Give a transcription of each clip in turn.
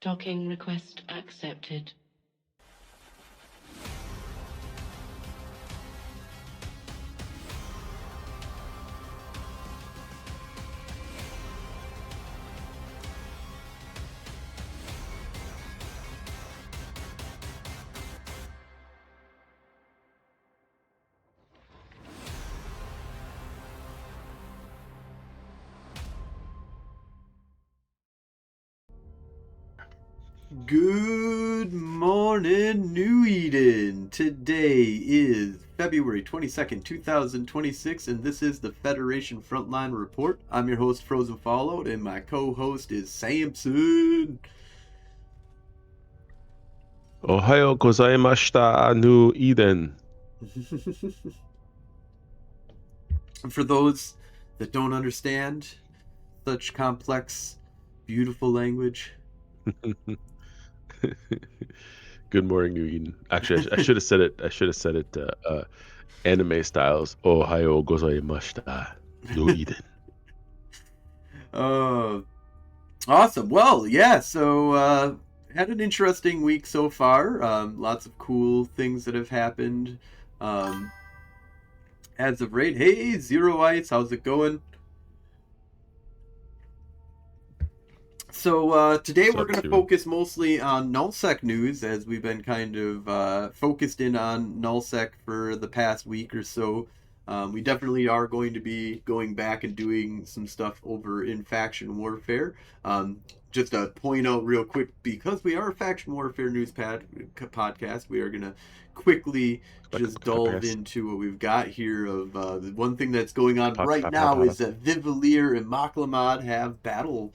Docking request accepted. Good morning, New Eden. Today is February 22nd, 2026, and this is the Federation Frontline Report. I'm your host, Frozen Fallout, and my co-host is Samson. Ohayo gozaimashita, New Eden. For those that don't understand such complex, beautiful language. Good morning, New Eden. Actually, I should have said it. I should have said it anime styles. Ohayo gozaimashita, New Eden. Awesome. Well, yeah, so had an interesting week so far. Lots of cool things that have happened. As of late, hey, Zero Ice, how's it going? So today we're going to focus mostly on Nullsec news, as we've been kind of focused in on Nullsec for the past week or so. We definitely are going to be going back and doing some stuff over in Faction Warfare. Just to point out real quick, because we are a Faction Warfare news podcast, we are going to quickly just delve into what we've got here. Of the one thing that's going on right now is that Vivalier and Maklamad have battle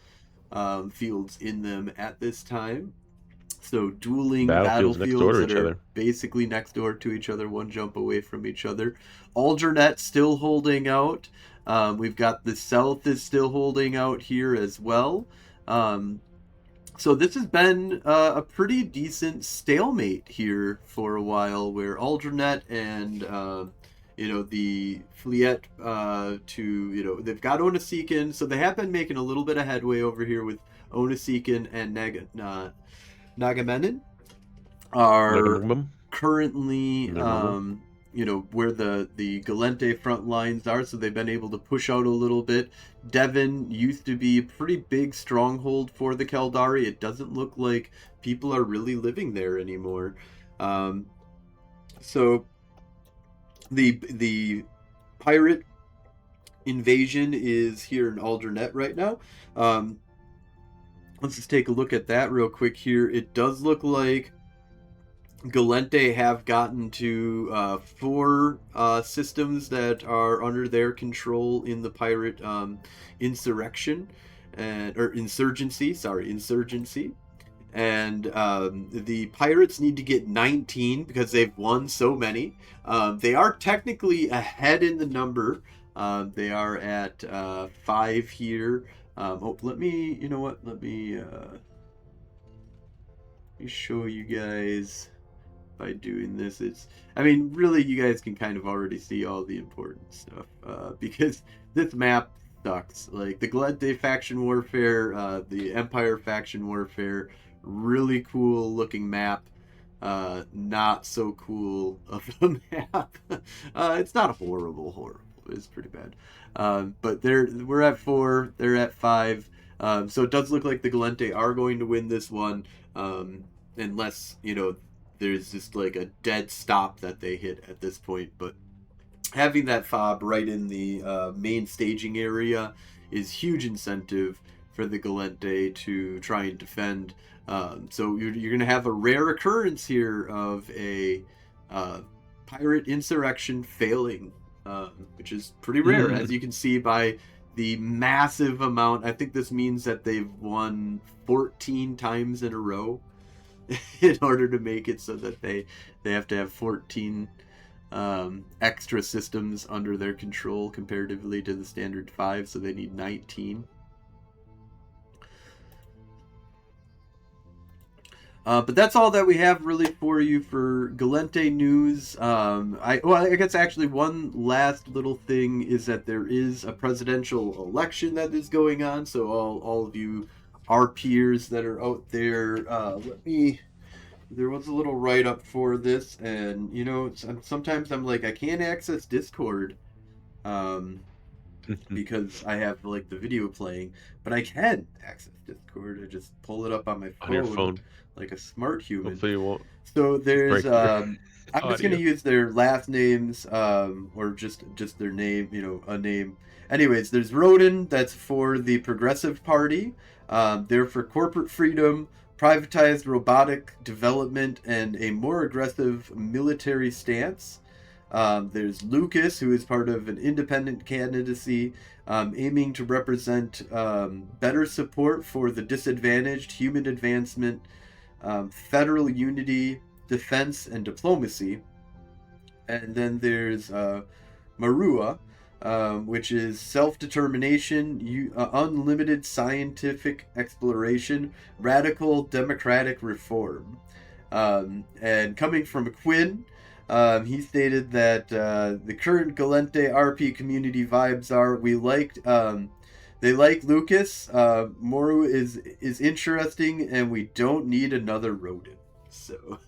fields in them at this time. So dueling battlefields that are basically next door to each other, one jump away from each other. Aldernet still holding out. We've got the South is still holding out here as well. So this has been a pretty decent stalemate here for a while, where Aldernet and the Fleet they've got Onasikin, so they have been making a little bit of headway over here with Onasikin and Nagamenon are currently where the Galente front lines are, so they've been able to push out a little bit. Devon used to be a pretty big stronghold for the Caldari. It doesn't look like people are really living there anymore. So the pirate invasion is here in Aldernet right now. Let's just take a look at that real quick here. It does look like Galente have gotten to 4 systems that are under their control in the pirate insurgency. And the pirates need to get 19 because they've won so many. They are technically ahead in the number. They are at 5 here. Let me show you guys by doing this. Really, you guys can kind of already see all the important stuff because this map sucks. Like the Galente faction warfare, the Empire faction warfare, really cool looking map. Not so cool of a map. It's not horrible. It's pretty bad. But we're at 4. They're at 5. So it does look like the Galente are going to win this one, unless there's just like a dead stop that they hit at this point. But having that fob right in the main staging area is huge incentive for the Galente to try and defend. So you're going to have a rare occurrence here of a pirate insurrection failing, which is pretty rare, as you can see by the massive amount. I think this means that they've won 14 times in a row in order to make it so that they have to have 14 extra systems under their control comparatively to the standard 5, so they need 19. But that's all that we have really for you for Galente news. I guess actually one last little thing is that there is a presidential election that is going on, so all of you our peers that are out there. There was a little write up for this, and sometimes I'm like, I can't access Discord, um, because I have like the video playing, but I can access Discord. I just pull it up on my on your phone phone. like a smart human. Hopefully, it won't So there's break your I'm just gonna audio. use their last names, or just their name, a name. Anyways, there's Rodin, that's for the Progressive Party. They're for corporate freedom, privatized robotic development, and a more aggressive military stance. There's Lucas, who is part of an independent candidacy, aiming to represent better support for the disadvantaged, human advancement, federal unity, defense, and diplomacy. And then there's Marua, which is self-determination, unlimited scientific exploration, radical democratic reform. And coming from Quinn, he stated that the current Galente RP community vibes are, they like Lucas. Moru is interesting, and we don't need another rodent. So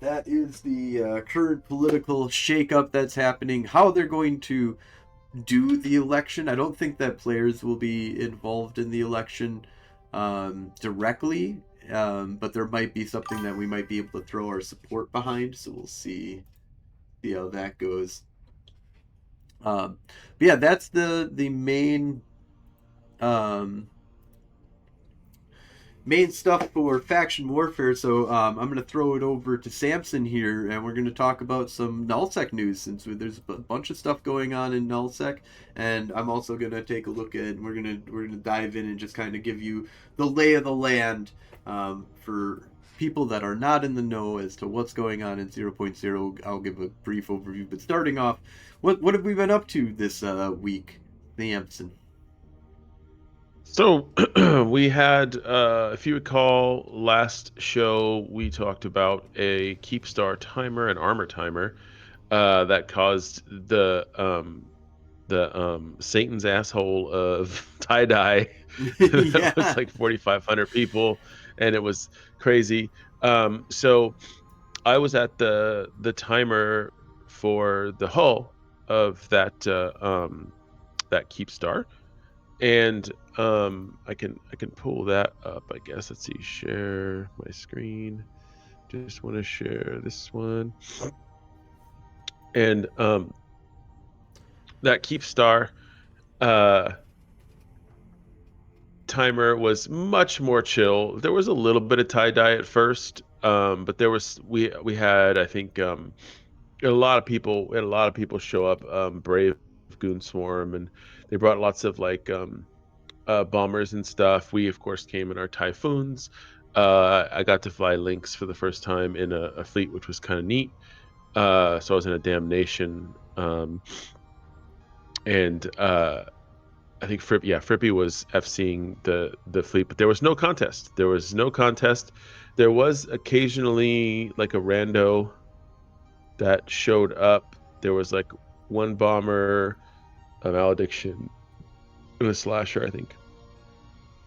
that is the current political shakeup that's happening. How they're going to do the election, I don't think that players will be involved in the election directly, but there might be something that we might be able to throw our support behind. So we'll see how that goes. But yeah, that's the main main stuff for faction warfare. So I'm going to throw it over to Samson here, and we're going to talk about some Nullsec news, since there's a bunch of stuff going on in Nullsec, and I'm also going to take a look at. We're going to dive in and just kind of give you the lay of the land for people that are not in the know as to what's going on in 0.0. I'll give a brief overview, but starting off, what have we been up to this week, Samson? So we had, if you recall, last show we talked about a Keepstar timer, an armor timer, that caused the Satan's asshole of tie-dye. That was like 4,500 people, and it was crazy. So I was at the timer for the hull of that that Keepstar, and I can pull that up, I guess. Let's see, share my screen. Just want to share this one, and that Keepstar timer was much more chill. There was a little bit of tie-dye at first, but there was we had, I think, a lot of people. We had a lot of people show up. Brave Goon Swarm, and they brought lots of like bombers and stuff. We of course came in our Typhoons. I got to fly Lynx for the first time in a fleet, which was kind of neat. So I was in a Damnation, and I think Frippy was FCing the fleet, but there was no contest. There was no contest. There was occasionally like a rando that showed up. There was like one bomber, a Malediction, and a Slasher, I think.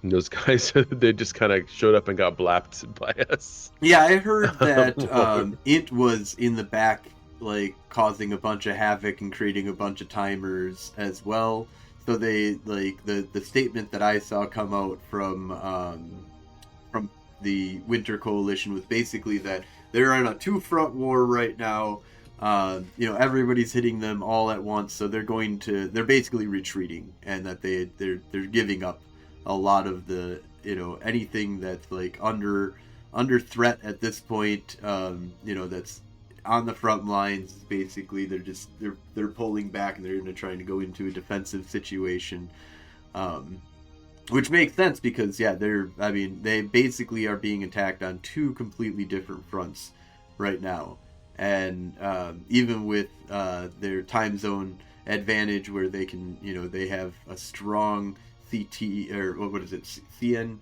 And those guys, they just kind of showed up and got blapped by us. Yeah, I heard that Int was in the back, like, causing a bunch of havoc and creating a bunch of timers as well. So they, like, the statement that I saw come out from the Winter Coalition was basically that they're in a two-front war right now. Everybody's hitting them all at once, so they're basically retreating, and that they're giving up a lot of the, anything that's like under threat at this point, that's on the front lines. Basically they're pulling back, and they're going to try to go into a defensive situation, which makes sense because they basically are being attacked on two completely different fronts right now. And even with their time zone advantage, where they can, they have a strong CT, or what is it, CN,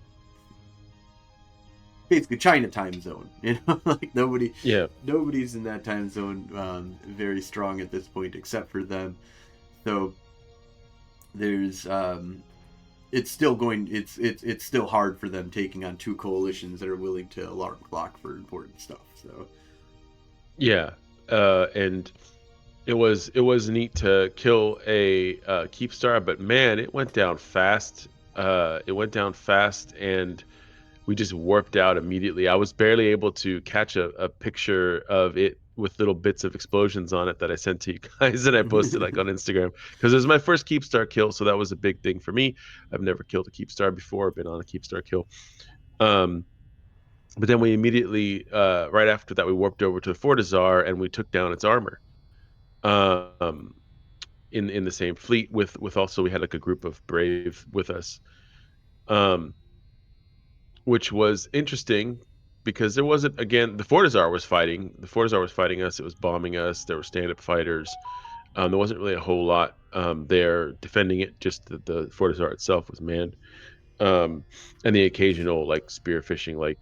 basically China time zone. Like nobody's in that time zone very strong at this point except for them. So there's it's still going. It's still hard for them taking on two coalitions that are willing to alarm clock for important stuff. So Yeah, and it was neat to kill a keep star, but man, it went down fast. It went down fast, and we just warped out immediately. I was barely able to catch a picture of it with little bits of explosions on it that I sent to you guys and I posted like on Instagram because it was my first Keepstar kill, so that was a big thing for me. I've never killed a Keepstar before, been on a Keepstar kill. Um, but then we immediately, right after that, we warped over to the Fortizar and we took down its armor. Um, in the same fleet with also we had like a group of brave with us. Um, which was interesting because there wasn't again the Fortizar was fighting. The Fortizar was fighting us. It was bombing us. There were stand-up fighters. There wasn't really a whole lot there defending it. Just the Fortizar itself was manned, and the occasional like spearfishing, like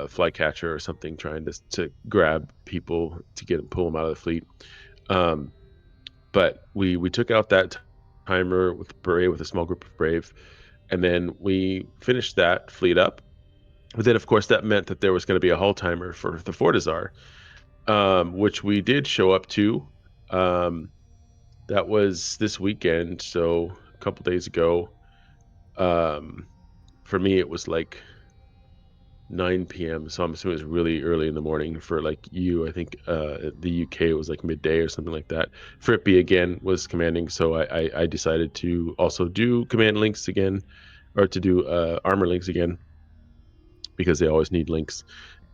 flycatcher or something, trying to grab people to get them pull them out of the fleet. Um, but we took out that timer with Brave with a small group of Brave, and then we finished that fleet up. But then, of course, that meant that there was going to be a hull timer for the Fortizar, which we did show up to. Um, that was this weekend, so a couple days ago. Um, for me, it was like 9 p.m. So I'm assuming it was really early in the morning for like you. I think the UK was like midday or something like that. Frippy again was commanding, so I decided to also do command links again, or to do armor links again because they always need links.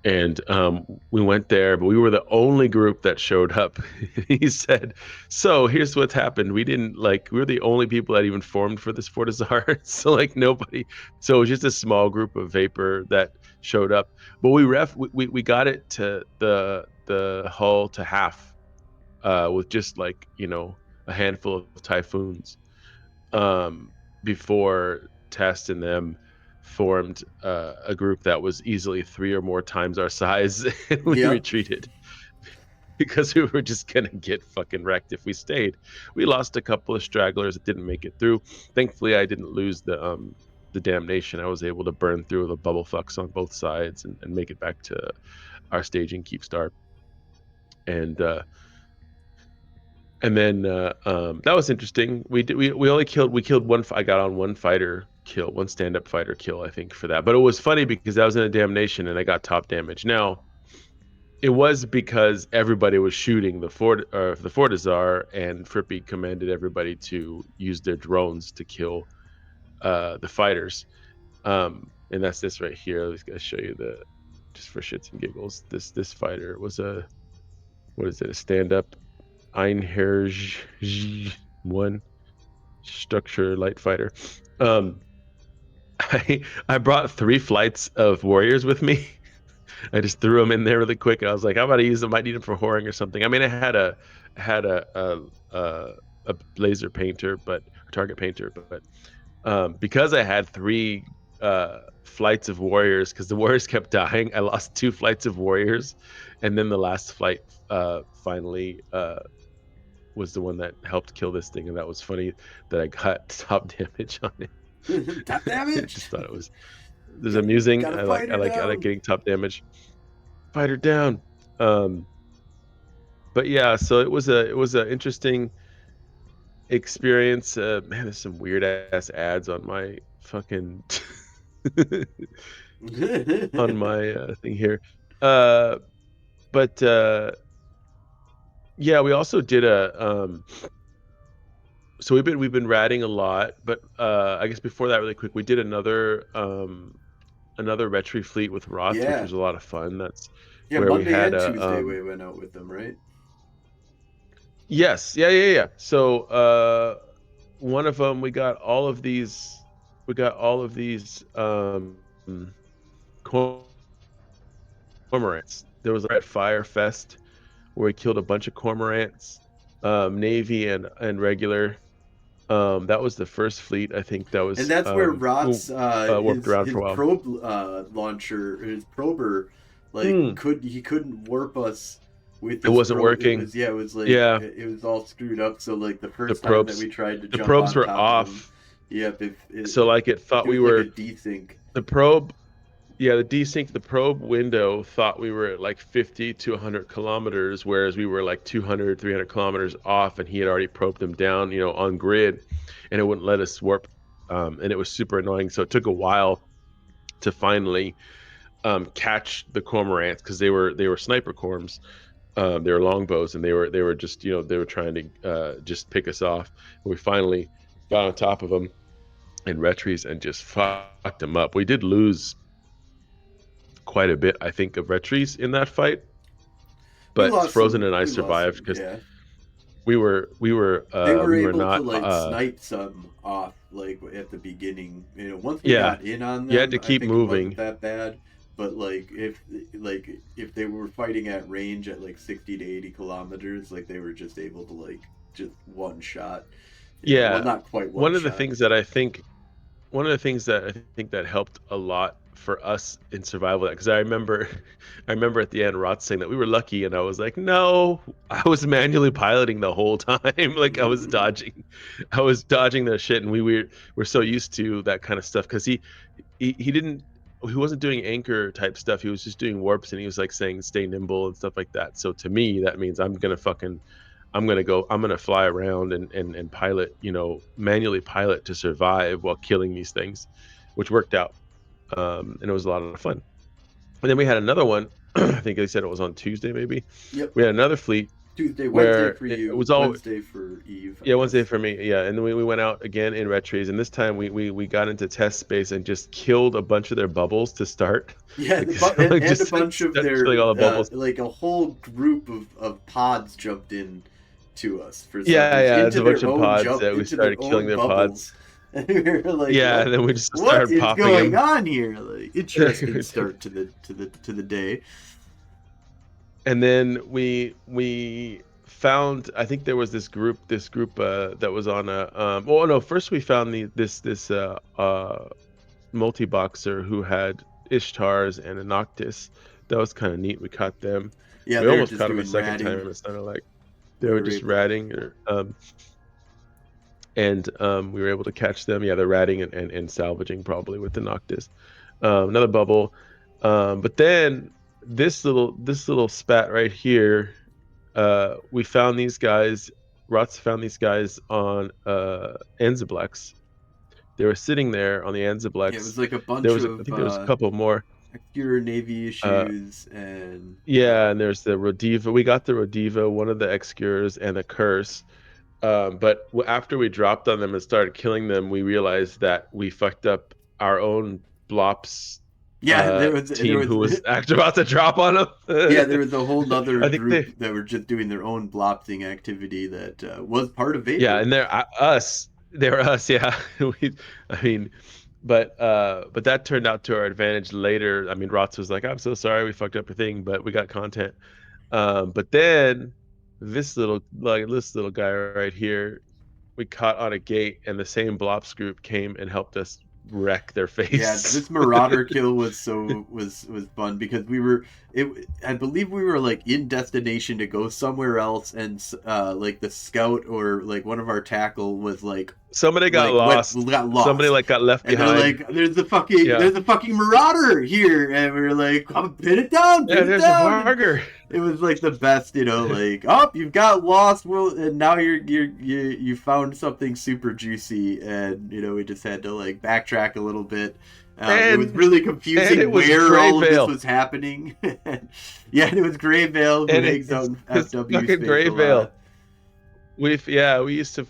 And we went there, but we were the only group that showed up. He said, "So here's what's happened. We were the only people that even formed for this Fortizar. So like nobody. So it was just a small group of Vapor that showed up. But we got it to the hull to half with just like a handful of Typhoons um, before Test and them formed a group that was easily 3 or more times our size, and we yep. retreated because we were just gonna get fucking wrecked if we stayed. We lost a couple of stragglers that didn't make it through. Thankfully, I didn't lose the damnation. I was able to burn through the bubble fucks on both sides and make it back to our staging keep start. And that was interesting. We only killed one. I got on one fighter kill, one stand-up fighter kill, I think, for that. But it was funny because I was in a damnation and I got top damage. Now it was because everybody was shooting the Fortizar, and Frippy commanded everybody to use their drones to kill the fighters. And that's this right here. I was gonna show you just for shits and giggles. This fighter was what is it? A stand-up Einherj one structure light fighter. Um, I brought 3 flights of warriors with me. I just threw them in there really quick, and I was like, I'm about to use them. I might need them for whoring or something. I mean, I had a laser painter, but a target painter, but because I had 3 flights of warriors, because the warriors kept dying, I lost 2 flights of warriors, and then the last flight finally was the one that helped kill this thing, and that was funny that I got top damage on it. Top I damage. just thought it was amusing. Got a I like fighter getting top damage. Fighter down. Um, but yeah, so it was a interesting experience. Man, there's some weird ass ads on my fucking on down. my thing here. Uh, but yeah, we also did so we've been ratting a lot, but I guess before that, really quick, we did another retry fleet with Roth, which Yeah. was a lot of fun. That's Yeah, where we Monday had and a Tuesday we went out with them, right? yes, yeah. So one of them we got all of these cormorants. There was a red fire fest where we killed a bunch of cormorants, navy and regular. That was the first fleet, I think, that And was that's where Rot's warped around his for a while. probe launcher, his prober, like Hmm. he couldn't warp us with It his wasn't probe. It working. was yeah, it was like Yeah, it was all screwed up. So like the the first time that probes we tried to the jump probes on were top of him, off. Yep. If So like it thought it was we like a were desync. the probe. Yeah, the desync, the probe window thought we were at like 50 to 100 kilometers, whereas we were like 200, 300 kilometers off, and he had already probed them down, on grid, and it wouldn't let us warp. And it was super annoying. So it took a while to finally catch the cormorants because they were sniper corms. They were longbows, and they were just they were trying to just pick us off. And we finally got on top of them in retries and just fucked them up. We did lose quite a bit, I think, of retries in that fight, We but lost Frozen some. and I We lost survived some. because Yeah. They were we were able to not like snipe some off like at the beginning. Once we yeah, got in on you had them, to I keep think it wasn't moving. that bad. But like if they were fighting at range at like 60 to 80 kilometers, like they were just able to like just one shot. Well, Yeah, not quite one one of the shot. things that I think one of the things that I think that helped a lot for us in survival, because I remember I remember at the end Rod saying that we were lucky, and I was like, no, I was manually piloting the whole time. Like I was dodging their shit, and we're so used to that kind of stuff because he didn't he wasn't doing anchor type stuff. He was just doing warps, and he was like saying stay nimble and stuff like that. So to me, that means I'm gonna fly around and pilot, manually pilot to survive while killing these things, which worked out. And it was a lot of fun. And then we had another one. I think they said it was on Tuesday, maybe. Yep. We had another fleet Tuesday, Wednesday where for it you, was all Wednesday for Eve, I yeah, Wednesday guess. for me. Yeah, and then we went out again in retries, and this time we got into test space and just killed a bunch of their bubbles to start. Yeah, Like, and, like and a just bunch of start their killing all the bubbles. like a whole group of pods jumped in to us for some Yeah, reason yeah, it's into a bunch their of own pods jump that we into their started killing own their bubbles, pods. and we were like, Yeah, and then we just what started is popping going them. on here? Like, interesting start to the day. And then we found, I think there was this group that was on a oh no, first we found this multi-boxer who had Ishtars and a Noctis. That was kind of neat. We caught them. Yeah, We they were almost just caught them a doing second ratting. time. It sounded like they We were were just able. ratting, and we were able to catch them. Yeah, they're ratting and salvaging probably with the Noctis. Another bubble, but then this little spat right here. We found these guys. Rots found these guys on Enzablex. They were sitting there on the Yeah, it Enzablex. was like a There bunch was, I of think there was a couple more. obscure navy Uh, issues and yeah, and there's the Rodiva. We got the Rodiva, one of the Excures, and the Curse. But after we dropped on them and started killing them, we realized that we fucked up our own Blops yeah, there team was who was actually about to drop on them. yeah, there was a whole nother I think they, group that were just doing their own blopsing activity that was part of yeah, Vapor. and they were us, yeah. I mean, but that turned out to our advantage later. I mean, Rots was like, "I'm so sorry, we fucked up your thing, but we got content." But then this little guy right here, we caught on a gate, and the same Blops group came and helped us wreck their Yeah, face. this Marauder kill was fun because I believe we were like in destination to go somewhere else, and like the scout or like one of our tackle was Somebody got lost. got Somebody lost. like got left And they're behind. like, there's Yeah. a fucking Marauder here, and we were like, come pin it down, Yeah, pin it there's a down. And Varger. it was like the best, like, oh, you've got lost, well, and now you found something super juicy, and we just had to like backtrack a little bit. It was And really confusing it was where all of this Greyvale. was happening. Yeah, and it was Greyvale who And hangs out in it's FW fucking space a Greyvale. lot. We used to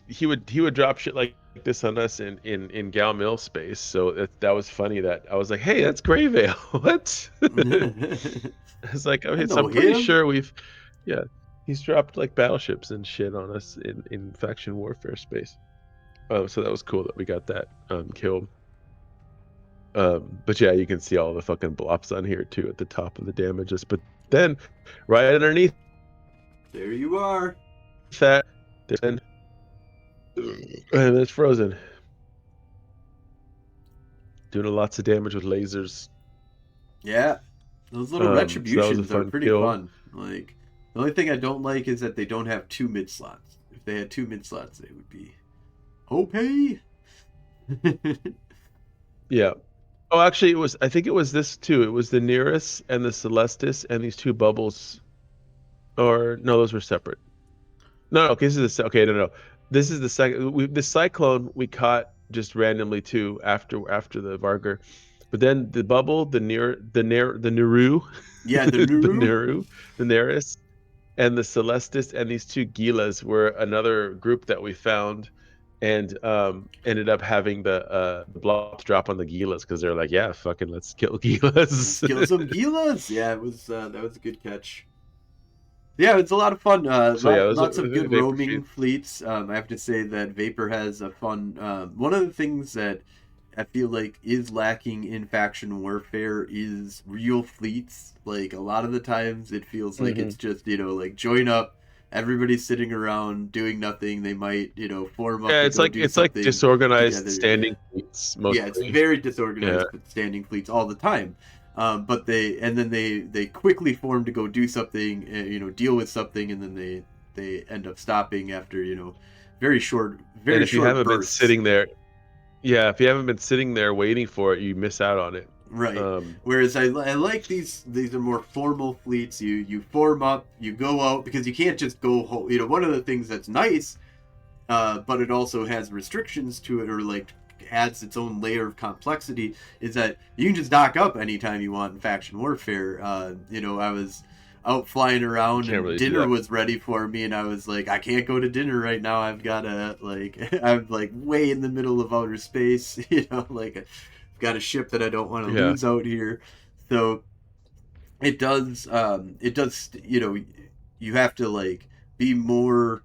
he would drop shit like this on us in Gal Mill space. So that was funny that I was like, hey, that's Greyvale. What? It's like, I okay, so know I'm pretty him. sure yeah, he's dropped like battleships and shit on us in faction warfare space. So that was cool that we got that killed. But yeah, you can see all the fucking blops on here too at the top of the damages. But then right underneath There you are. that, and it's Frozen. Doing lots of damage with lasers. Yeah, those little So that was a retributions are fun pretty kill. fun. Like, the only thing I don't like is that they don't have two mid slots. If they had two mid slots, they would be OP. Yeah. Oh, actually, it was. I think it was this too. It was the Nearest and the Celestis and these two bubbles. Or no, those were separate. No, okay, this is okay. No, no, this is the second. The cyclone we caught just randomly too after the Varger, but then the bubble, the Naru, Yeah, the the Nuru. Naru, the Neris, and the Celestis and these two Gilas were another group that we found, and ended up having the blobs drop on the Gilas because they're like, yeah, fucking let's kill Let's kill Gilas. some Gilas. Yeah, it was that was a good catch. Yeah, it's a lot of fun. So yeah, those Lots of are good vapor roaming feed. fleets. I have to say that Vapor has a fun. One of the things that I feel like is lacking in faction warfare is real fleets. Like a lot of the times, it feels like Hmm. it's just like join up. Everybody's sitting around doing nothing. They might form up Yeah, to go do it's like something disorganized together. Yeah, standing fleets yeah, it's mostly. very Yeah, disorganized with standing fleets all the time. But they quickly form to go do something, deal with something, and then they end up stopping after very short and very if you short haven't been bursts. sitting there, yeah, if you haven't been sitting there waiting for it, you miss out on it. Right. Um, Whereas I like these are more formal fleets. You form up, you go out because you can't just go home. One of the things that's nice, but it also has restrictions to it, or like adds its own layer of complexity, is that you can just dock up anytime you want in faction warfare. I was out flying you around can't and really do dinner that. was ready for me, and I was like, I can't go to dinner right now. I've got to like I'm like way in the middle of outer space. Like I've got a ship that I don't want to Yeah, lose out here. So it does you have to like be more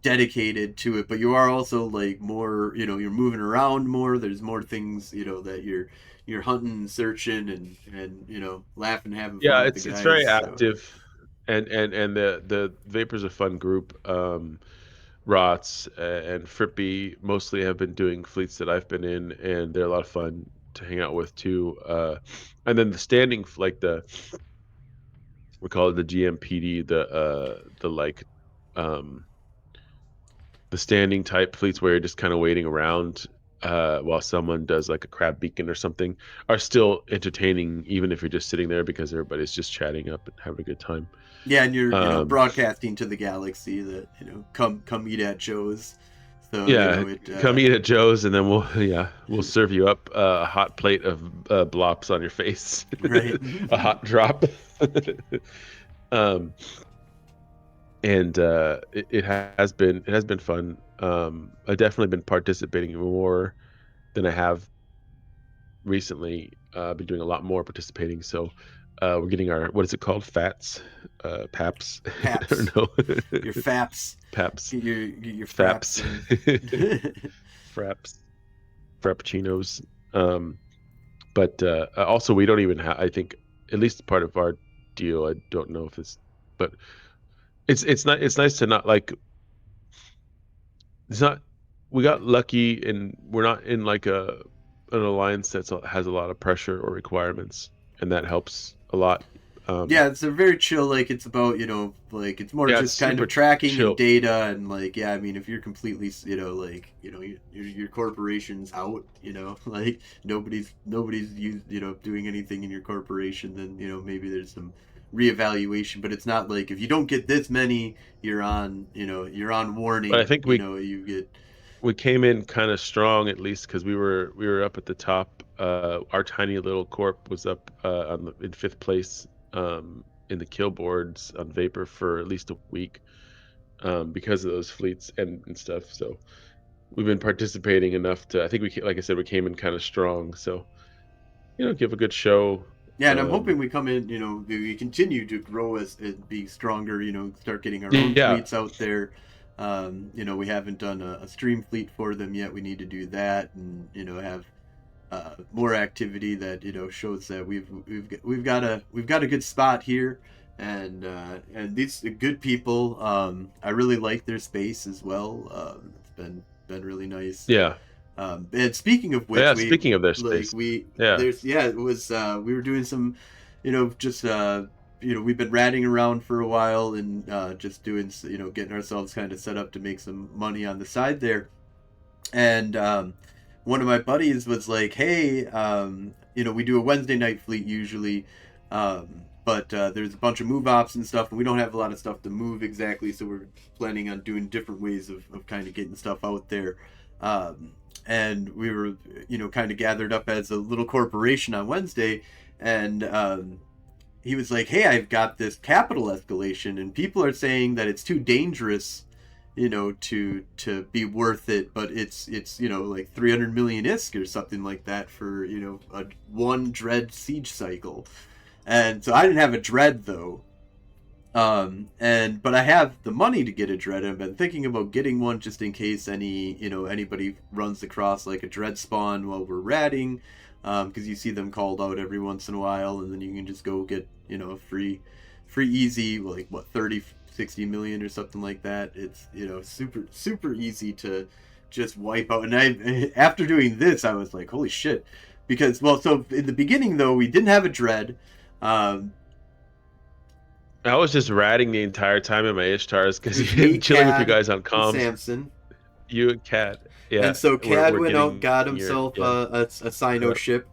dedicated to it, but you are also like more, you're moving around more. There's more things, that you're hunting and searching and laughing, having fun yeah, with the it's guys. very So active, and the Vapor's a fun group. Rots and Frippy mostly have been doing fleets that I've been in, and they're a lot of fun to hang out with too. And then the standing, like we call it the GMPD, the like, um, the standing type fleets where you're just kind of waiting around while someone does like a crab beacon or something, are still entertaining even if you're just sitting there because everybody's just chatting up and having a good time. yeah, and you're Um, broadcasting to the galaxy that come eat at Joe's. So yeah, it come eat at Joe's and then we'll serve you up a hot plate of blops on your face, right. a hot drop. um, and it has been fun. I've definitely been participating more than I have recently. Been doing a lot more participating. So we're getting our, what is it called? Fats, Paps. I Paps, don't know. your faps, Paps, get your fraps Faps, in. Fraps, Frappuccinos. Um, but also we don't even have. I think at least part of our deal. I don't know if it's, but it's not. It's nice to not like. It's not. We got lucky, and we're not in like an alliance has a lot of pressure or requirements, and that helps a lot. Yeah, it's a very chill. Like it's about like it's more Yeah, it's just kind of super tracking and chill. data and like yeah. I mean, if you're completely like your corporation's out, like nobody's doing anything in your corporation, then maybe there's some reevaluation. But it's not like if you don't get this many, you're on But I warning. think You get we came in kind of strong at least because we were up at the top. Our tiny little corp was up in fifth place in the kill boards on Vapor for at least a week because of those fleets and stuff. So we've been participating enough to. I think like I said, we came in kind of strong. So give a good show. Yeah, and I'm hoping Um, we come in, we continue to grow as and be stronger, start getting our own yeah, fleets out there. We haven't done a stream fleet for them yet. We need to do that and, have more activity that, shows that we've got a good spot here and these good people. I really like their space as well. It's been really nice. yeah, And speaking of which, yeah. we Speaking of their like space, we yeah, there's yeah it was we were doing some, just we've been ratting around for a while and just doing getting ourselves kind of set up to make some money on the side there, and one of my buddies was like, hey, we do a Wednesday night fleet usually, but there's a bunch of move ops and stuff, and we don't have a lot of stuff to move exactly, so we're planning on doing different ways of kind of getting stuff out there. And we were, kind of gathered up as a little corporation on Wednesday, and he was like, hey, I've got this capital escalation, and people are saying that it's too dangerous, to be worth it, but it's like 300 million ISK or something like that for, a one dread siege cycle. And so I didn't have a dread though. But I have the money to get a dread. I've been thinking about getting one just in case anybody runs across like a dread spawn while we're ratting, because you see them called out every once in a while, and then you can just go get a free easy, like what, 30-60 million or something like that. It's super easy to just wipe out. And after doing this, I was like, holy shit, because so in the beginning though, we didn't have a dread. I was just ratting the entire time in my Ishtars because you're chilling with you guys on comms. Samson. You and Cad. Yeah. And so Cad went out and got himself a Sino ship.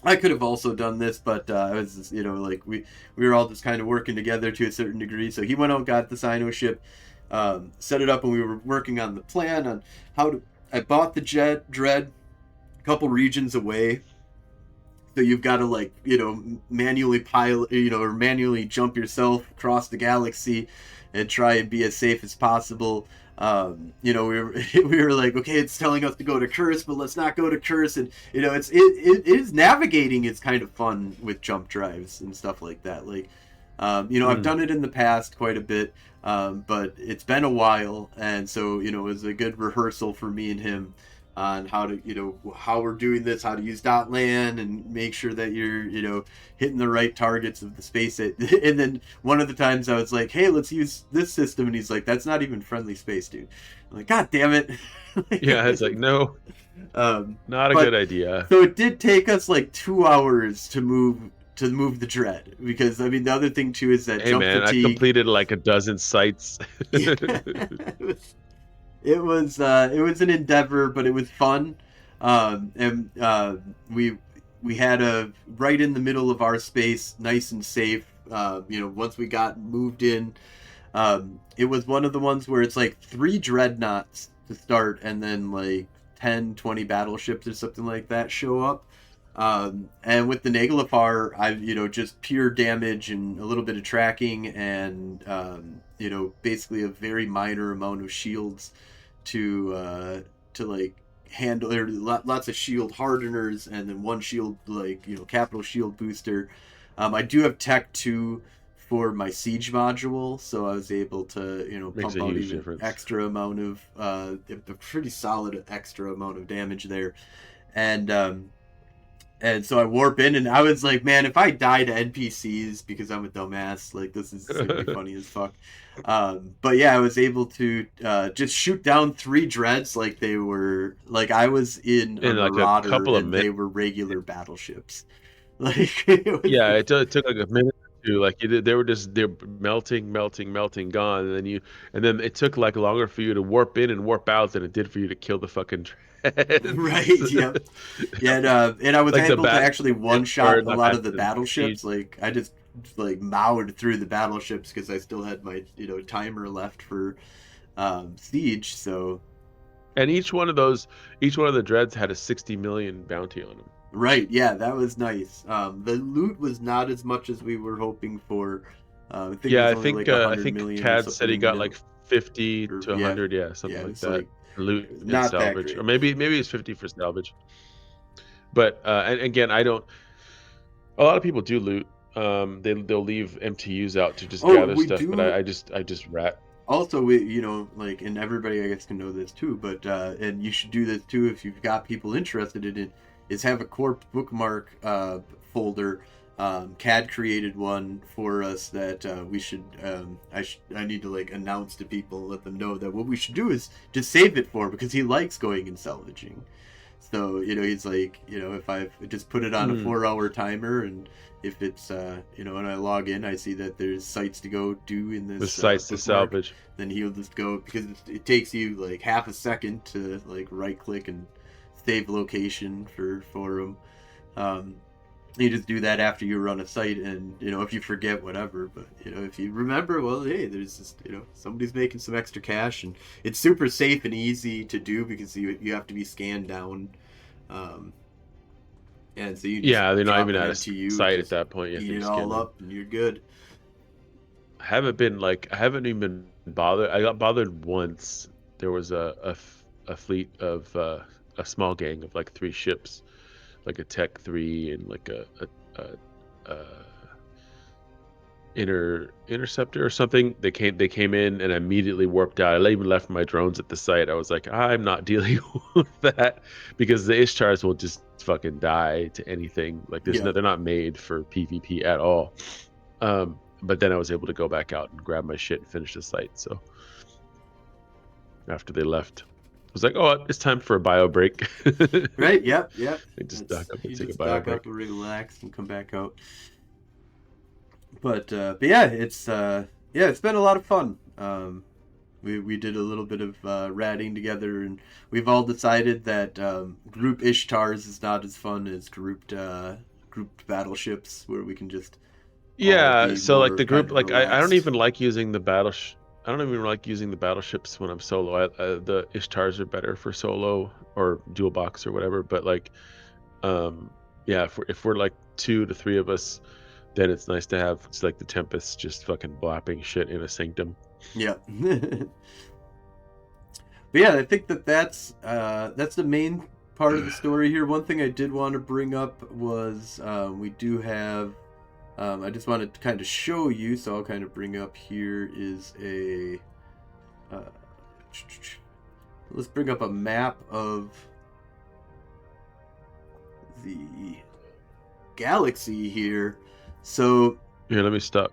I could have also done this, but I was, like we were all just kind of working together to a certain degree. So he went out and got the Sino ship, set it up, and we were working on the plan on how to. I bought the dread a couple regions away. So you've got to manually pilot, or manually jump yourself across the galaxy and try and be as safe as possible. We were like, okay, it's telling us to go to Curse, but let's not go to Curse. And it is navigating is kind of fun with jump drives and stuff like that. I've done it in the past quite a bit, but it's been a while, and so it was a good rehearsal for me and him on how to, how we're doing this, how to use .land and make sure that you're, hitting the right targets of the space. And then one of the times I was like, hey, let's use this system. And he's like, that's not even friendly space, dude. I'm like, God damn it. Yeah, it's like, no, not a good idea. So it did take us like 2 hours to move the dread, because the other thing too is that jump fatigue. I completed like a dozen sites. It was an endeavor, but it was fun. We had right in the middle of our space, nice and safe. Once we got moved in, it was one of the ones where it's like 3 dreadnoughts to start, and then like 10-20 battleships or something like that show up. And with the Naglafar, just pure damage and a little bit of tracking, and basically a very minor amount of shields to like handle, or lots of shield hardeners, and then one shield, capital shield booster. I do have Tech 2 for my siege module, so I was able to pump out even extra amount of a pretty solid extra amount of damage there. And so I warp in, and I was like, man, if I die to NPCs because I'm a dumbass, like, this is super funny as fuck. But yeah, I was able to just shoot down 3 dreads like they were, like I was in a Marauder, like and they were regular battleships. It took like a minute or two. Like they're melting, gone, and then it took like longer for you to warp in and warp out than it did for you to kill the fucking dread. Right. Yeah. Yeah. And I was able to actually one-shot a lot of the battleships. Like I just mowed through the battleships because I still had my timer left for siege. So. And each one of the dreads had a 60 million bounty on them. Right. Yeah, that was nice. The loot was not as much as we were hoping for. I think Cad said he got like 50 to 100. Something like that. Loot and salvage, or maybe it's 50 for salvage. But and again, I don't. A lot of people do loot. They'll leave MTUs out to just gather stuff. But I just rat. Also, and everybody I guess can know this too. But and you should do this too if you've got people interested in it. Is have a core bookmark folder. Cad created one for us that we should. I need to announce to people, let them know that what we should do is just save it for him, because he likes going and salvaging. So he's like, if I just put it on a 4-hour timer, and if it's when I log in, I see that there's sites to go do in this. The sites to salvage. Then he'll just go, because it takes you like half a second to right click and save location for them. You just do that after you run a site, and if you forget, whatever. But if you remember, well, hey, there's just somebody's making some extra cash, and it's super safe and easy to do because you have to be scanned down, and so you just They're not drop even an at a MTU, site at just that point. You have eat to it scan all them. up, and you're good. I haven't even been bothered. I got bothered once. There was a fleet of a small gang of like 3 ships, like a Tech 3 and like a interceptor or something. They came in and I immediately warped out. I even left my drones at the site. I was like, I'm not dealing with that, because the Ishtars will just fucking die to anything. Like Yeah. they're not made for PvP at all. But then I was able to go back out and grab my shit and finish the site. So after they left, I was like, oh, it's time for a bio break. Right. Yep. I just dock up You and take a just bio dock break. up, relax, and come back out. But yeah, it's been a lot of fun. We did a little bit of ratting together, and we've all decided that group Ishtars is not as fun as grouped battleships, where we can just all Yeah, be so like more the kind group, of like I don't relaxed. even like using the I don't even like using the battleships when I'm solo. The Ishtars are better for solo or dual box or whatever. But like, yeah, if we're like 2 to 3 of us, then it's nice to have it's like the Tempest just fucking blapping shit in a sanctum. Yeah. But yeah, I think that's the main part of the story here. One thing I did want to bring up was we do have. I just wanted to kind of show you, so I'll kind of bring up here is a. Let's bring up a map of the galaxy here. So. Here, let me stop.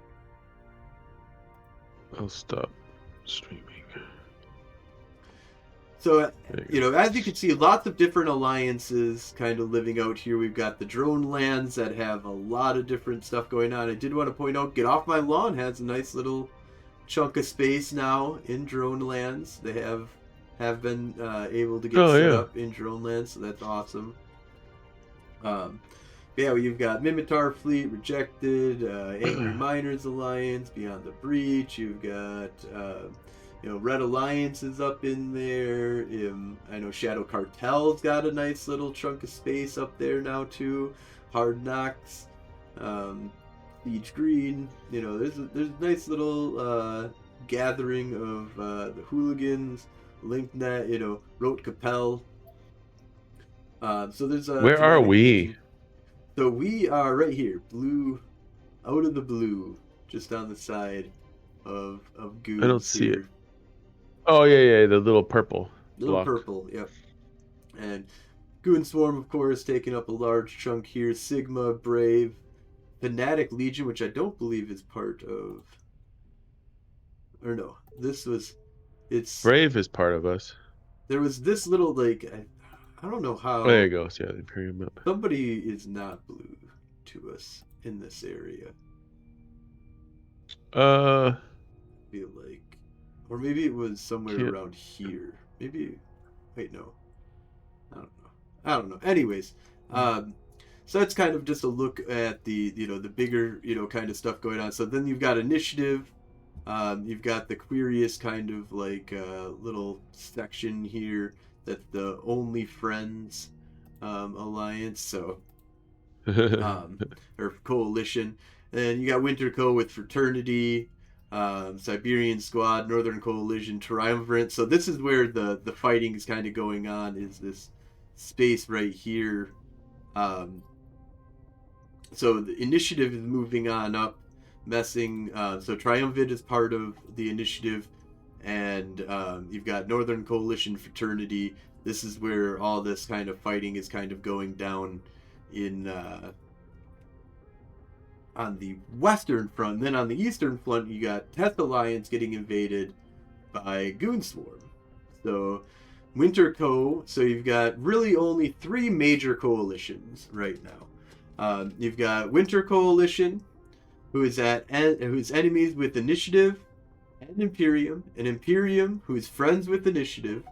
I'll stop streaming. So, as you can see, lots of different alliances kind of living out here. We've got the drone lands that have a lot of different stuff going on. I did want to point out, Get Off My Lawn has a nice little chunk of space now in drone lands. They have been able to get set up in drone lands, so that's awesome. Yeah, you've got Mimitar Fleet, Rejected, Angry Miners Alliance, Beyond the Breach. You've got Red Alliance is up in there. I know Shadow Cartel's got a nice little chunk of space up there now too. Hard Knocks, Siege Green. There's a nice little gathering of the Hooligans, LinkNet. Rote Capel. So there's Where are we? So we are right here, blue, out of the blue, just on the side of Goons. I don't see it. Oh yeah, the little purple. Little purple, yep. And Goon Swarm, of course, taking up a large chunk here. Sigma, Brave, Fanatic Legion, which I don't believe is part of. Or no, it's Brave is part of us. There was this little I don't know how. Oh, there it goes. Yeah, the Imperium map. Somebody is not blue to us in this area. I feel like. Or maybe it was somewhere around here. Maybe. Wait, no. I don't know. Anyways, so that's kind of just a look at the the bigger kind of stuff going on. So then you've got Initiative. You've got the Querius kind of little section here. That's the Only Friends alliance. So or coalition. And you got Winter Co with Fraternity. Siberian Squad, Northern Coalition, Triumvirate. So this is where the fighting is kind of going on, is this space right here. So the Initiative is moving on up, messing. So Triumvirate is part of the Initiative, and you've got Northern Coalition, Fraternity. This is where all this kind of fighting is kind of going down in on the western front. Then on the eastern front, you got Test Alliance getting invaded by Goon Swarm. So Winter Co. So you've got really only 3 major coalitions right now. You've got Winter Coalition, who's enemies with Initiative and Imperium who's friends with Initiative.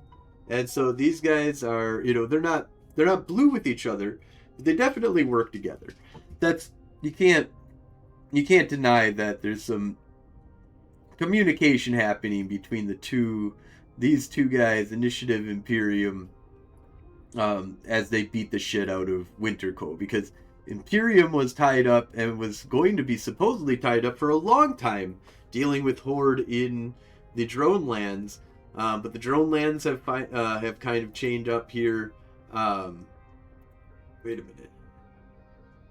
And so these guys are, they're not they're not blue with each other, but they definitely work together. That's you can't deny that there's some communication happening between these two guys, Initiative, Imperium, as they beat the shit out of Winterco, because Imperium was tied up and was going to be supposedly tied up for a long time dealing with Horde in the drone lands, but the drone lands have kind of chained up here. Wait a minute.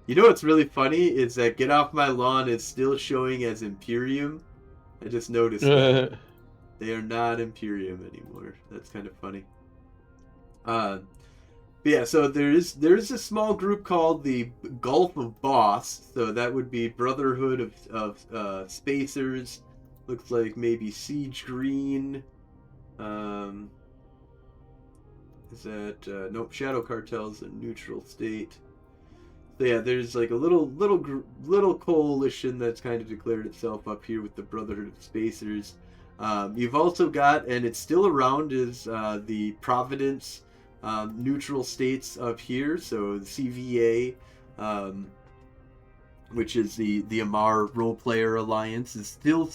You know what's really funny is that Get Off My Lawn is still showing as Imperium. I just noticed that. They are not Imperium anymore. That's kind of funny. But yeah, so there's a small group called the Gulf of Boss. So that would be Brotherhood of Spacers. Looks like maybe Siege Green. Is that nope? Shadow Cartel's a neutral state. So yeah, there's like a little coalition that's kind of declared itself up here with the Brotherhood of Spacers. You've also got, and it's still around, is the Providence neutral states up here. So the CVA, which is the Amar role player alliance, is still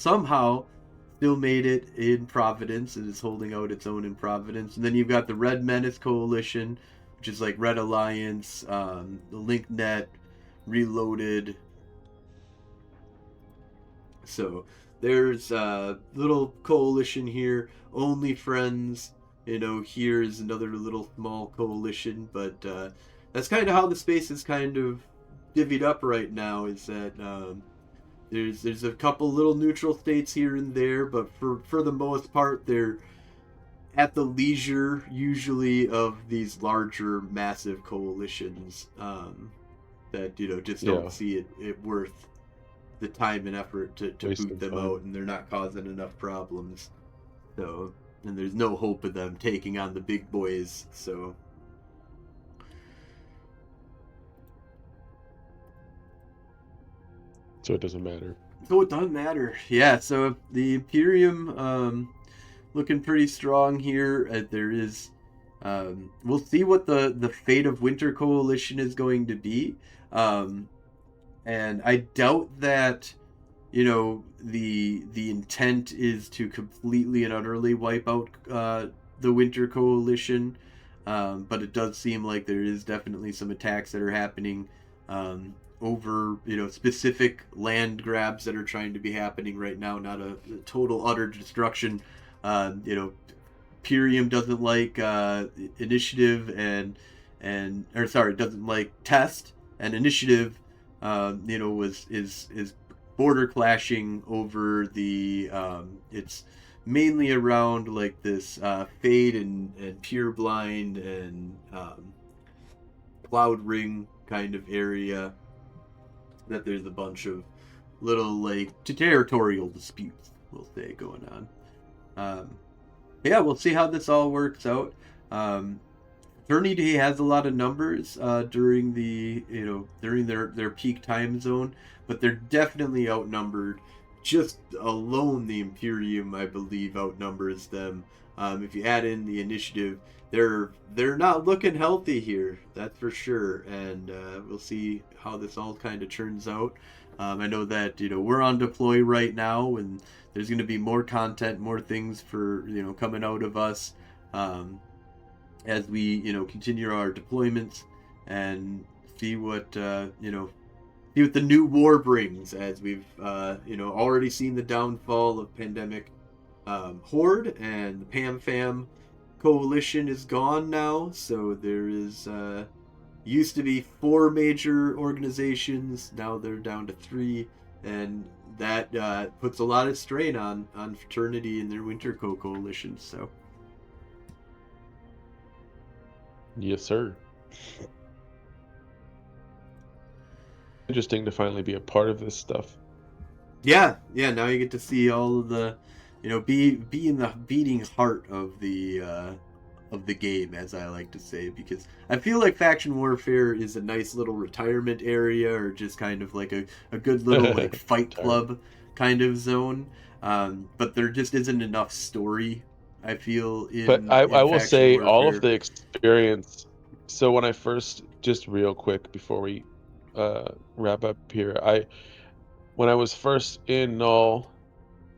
made it in Providence and is holding out its own in Providence. And then you've got the Red Menace Coalition, which is like Red Alliance, the LinkNet, Reloaded. So there's a little coalition here. Only Friends, here is another little small coalition. But that's kind of how the space is kind of divvied up right now, is that there's a couple little neutral states here and there, but for the most part, they're at the leisure, usually, of these larger, massive coalitions that just don't see it worth the time and effort to boot them out, and they're not causing enough problems. So, and there's no hope of them taking on the big boys. So it doesn't matter. So it doesn't matter. Yeah. So the Imperium. Looking pretty strong here. There is, we'll see what the fate of Winter Coalition is going to be, and I doubt that, the intent is to completely and utterly wipe out the Winter Coalition, but it does seem like there is definitely some attacks that are happening over specific land grabs that are trying to be happening right now. Not a total utter destruction. Imperium doesn't like Initiative doesn't like Test, and Initiative is border clashing over the it's mainly around like this Fade and Pureblind and Cloud Ring kind of area, that there's a bunch of little like territorial disputes, we'll say, going on. Yeah, we'll see how this all works out. Eternity has a lot of numbers during their peak time zone, but they're definitely outnumbered. Just alone, the Imperium, I believe, outnumbers them. If you add in the Initiative, they're not looking healthy here, that's for sure. And we'll see how this all kind of turns out. I know that we're on deploy right now, and there's going to be more content, more things for coming out of us as we continue our deployments and see what the new war brings. As we've already seen the downfall of Pandemic Horde, and the PAM-FAM coalition is gone now. So there is used to be 4 major organizations, now they're down to 3, and that puts a lot of strain on Fraternity and their Winter coalition. So yes, sir. Interesting to finally be a part of this stuff. Yeah, now you get to see all of the be in the beating heart of the game, as I like to say, because I feel like Faction Warfare is a nice little retirement area, or just kind of like a good little like fight club kind of zone, but there just isn't enough story, I feel, in I will Faction say Warfare. all of the experience So when I first, just real quick before we wrap up here, when I was first in Null,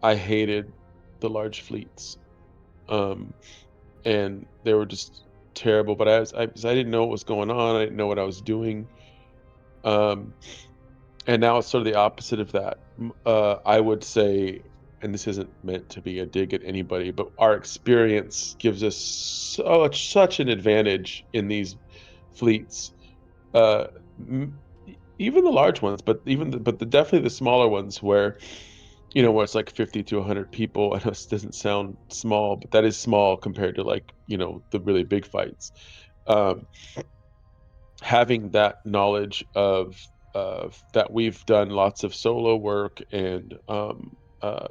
I hated the large fleets, um, and they were just terrible. But as I didn't know what was going on, I didn't know what I was doing. Um, and now it's sort of the opposite of that. I would say, and this isn't meant to be a dig at anybody, but our experience gives us such an advantage in these fleets. Uh, Even the large ones, but definitely the smaller ones where, where it's like 50 to 100 people. I know this doesn't sound small, but that is small compared to, like, the really big fights. Um, Having that knowledge of that we've done lots of solo work and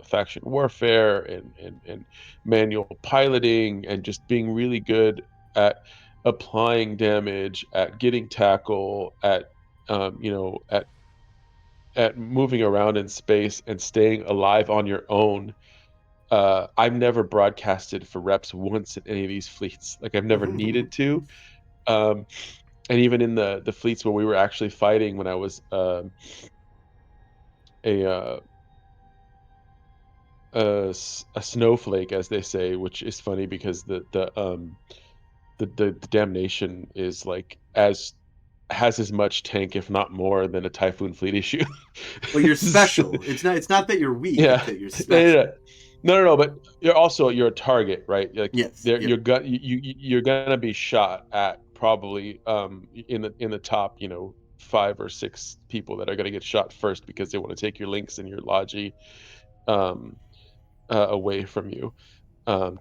faction warfare and manual piloting, and just being really good at applying damage, at getting tackle, at moving around in space and staying alive on your own. I've never broadcasted for reps once in any of these fleets. Like, I've never needed to. Um, and even in the fleets where we were actually fighting, when I was a a snowflake, as they say, which is funny because the damnation is like as has as much tank, if not more, than a Typhoon fleet issue. Well, you're special. It's not that you're weak, it's Yeah. that you're No, no, special. no. No, no, no, but you're a target, right? Like, Yes. there Yep. you're gonna be shot at, probably, in the top, 5 or 6 people that are gonna get shot first, because they want to take your links and your logi um away from you,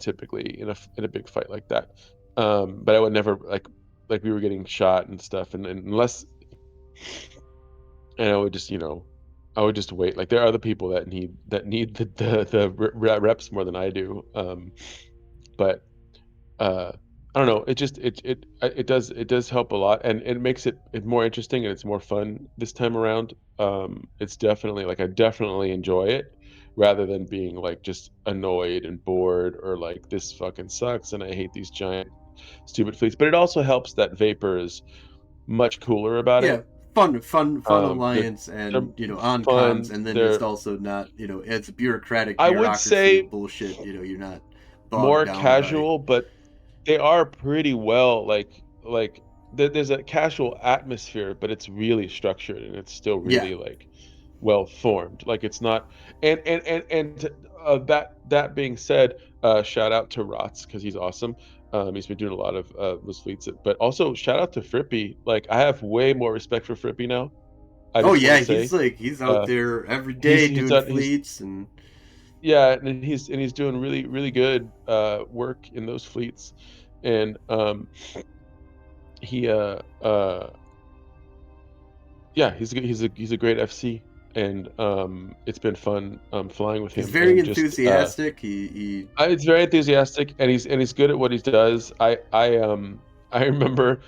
typically in a big fight like that. But I would never, like we were getting shot and stuff, and unless, and I would just wait. Like, there are other people that need the reps more than I do. But uh, I don't know. It does help a lot, and it makes it more interesting, and it's more fun this time around. It's definitely, like, I definitely enjoy it, rather than being like just annoyed and bored, or like, this fucking sucks and I hate these giant stupid fleets. But it also helps that Vapor is much cooler about Yeah. it. Fun They're alliance, they're and on comms, fun. and then it's They're also not it's a bureaucratic I would bureaucracy of say bullshit. You're not bogged more down by. casual, but they are pretty well, like there's a casual atmosphere, but it's really structured, and it's still Yeah. really, like, well formed. Like, it's not, and that being said, shout out to Rots, because he's awesome. He's been doing a lot of those fleets, but also shout out to Frippy. Like, I have way more respect for Frippy now. I Oh just want yeah, to say, he's out uh, there every he's day he's doing done he's fleets and. yeah, and he's doing really, really good work in those fleets. And he yeah, he's a great FC. And it's been fun flying with He's him, very and just enthusiastic. He it's very enthusiastic, and he's good at what he does. I remember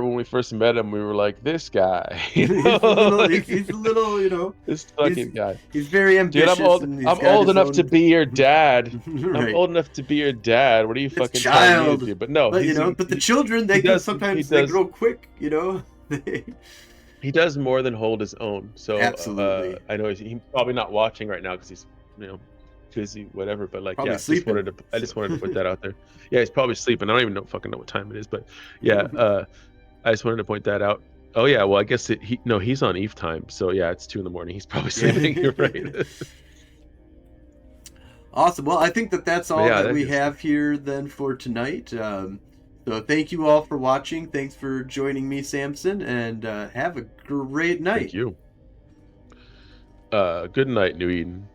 when we first met him, we were like, this guy, he's a little like, he's a little this he's fucking guy. he's very Dude, ambitious, and he's I'm got old his enough to own. be your dad. I'm Right. old enough to be your dad. What are you It's fucking telling me to child, do? But no, but but the children, he they can does sometimes they grow quick. he does more than hold his own. So Absolutely. I know he's probably not watching right now, because he's, you know busy, whatever. But, like, Probably yeah, sleeping. I So. just wanted to put that out there. Yeah, he's probably sleeping. I don't even fucking know what time it is, but yeah, I just wanted to point that out. Oh yeah, well, I guess he's on Eve time, so yeah, it's 2 a.m. He's probably sleeping. Yeah. You're right. Awesome. Well, I think that's But all yeah, that that we is have here then for tonight. So thank you all for watching. Thanks for joining me, Samson, and have a great Thank night. you. Good night, New Eden.